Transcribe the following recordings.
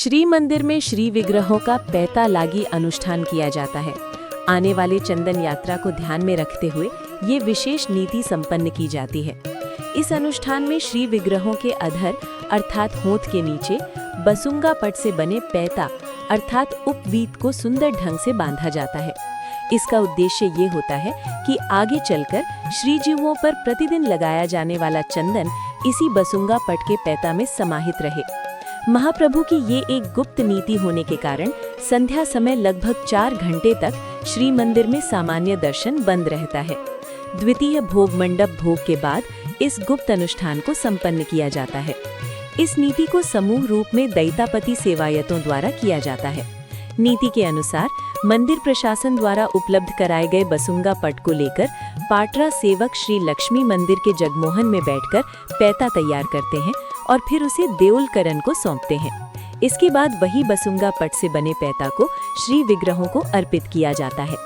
श्री मंदिर में श्री विग्रहों का पैता लागी अनुष्ठान किया जाता है। आने वाले चंदन यात्रा को ध्यान में रखते हुए ये विशेष नीति संपन्न की जाती है। इस अनुष्ठान में श्री विग्रहों के अधर अर्थात होंठ के नीचे बसुंगा पट से बने पैता अर्थात उपवीत को सुंदर ढंग से बांधा जाता है। इसका उद्देश्य ये होता है कि आगे चलकर श्रीजीवों पर प्रतिदिन लगाया जाने वाला चंदन इसी बसुंगा पट के पैता में समाहित रहे। महाप्रभु की ये एक गुप्त नीति होने के कारण संध्या समय लगभग 4 घंटे तक श्री मंदिर में सामान्य दर्शन बंद रहता है। द्वितीय भोग मंडप भोग के बाद इस गुप्त अनुष्ठान को संपन्न किया जाता है। इस नीति को समूह रूप में दैतापति सेवायतों द्वारा किया जाता है। नीति के अनुसार मंदिर प्रशासन द्वारा उपलब्ध कराए गए बसुंगा पट को लेकर पाटरा सेवक श्री लक्ष्मी मंदिर के जगमोहन में बैठकर पैता तैयार करते हैं और फिर उसे देउलकरण को सौंपते हैं। इसके बाद वही बसुंगा पट से बने पैता को श्री विग्रहों को अर्पित किया जाता है।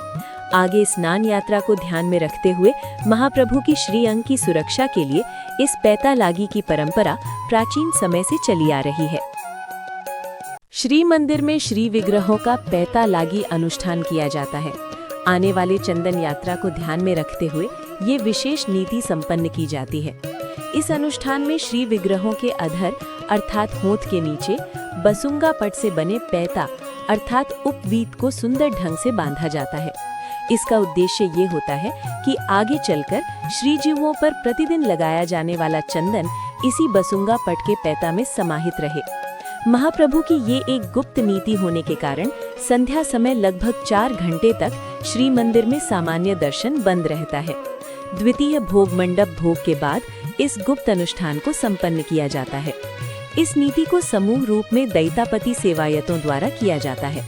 आगे स्नान यात्रा को ध्यान में रखते हुए महाप्रभु की श्री अंग की सुरक्षा के लिए इस पैता लागी की परंपरा प्राचीन समय से चली आ रही है। श्री मंदिर में श्री विग्रहों का पैता लागी अनुष्ठान किया जाता है। आने वाले चंदन यात्रा को ध्यान में रखते हुए ये विशेष नीति संपन्न की जाती है। इस अनुष्ठान में श्री विग्रहों के अधर अर्थात होंठ के नीचे बसुंगा पट से बने पैता अर्थात उपवीत को सुंदर ढंग से बांधा जाता है। इसका उद्देश्य ये होता है कि आगे चलकर श्रीजीवों पर प्रतिदिन लगाया जाने वाला चंदन इसी बसुंगा पट के पैता में समाहित रहे। महाप्रभु की ये एक गुप्त नीति होने के कारण संध्या समय लगभग 4 घंटे तक श्री मंदिर में सामान्य दर्शन बंद रहता है। द्वितीय भोग मंडप भोग के बाद इस गुप्त अनुष्ठान को संपन्न किया जाता है। इस नीति को समूह रूप में दैतापति सेवायतों द्वारा किया जाता है।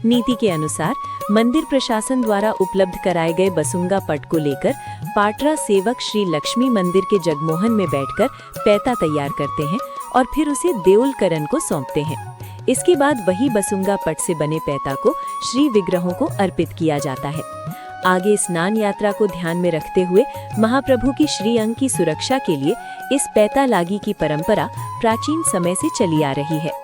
नीति के अनुसार मंदिर प्रशासन द्वारा उपलब्ध कराए गए बसुंगा पट को लेकर पाटरा सेवक श्री लक्ष्मी मंदिर के जगमोहन में बैठकर पैता तैयार करते हैं और फिर उसे देउलकरण को सौंपते हैं। इसके बाद वही बसुंगा पट से बने पैता को श्री विग्रहों को अर्पित किया जाता है। आगे स्नान यात्रा को ध्यान में रखते हुए महाप्रभु की श्री अंग की सुरक्षा के लिए इस पैता लागी की परंपरा प्राचीन समय से चली आ रही है।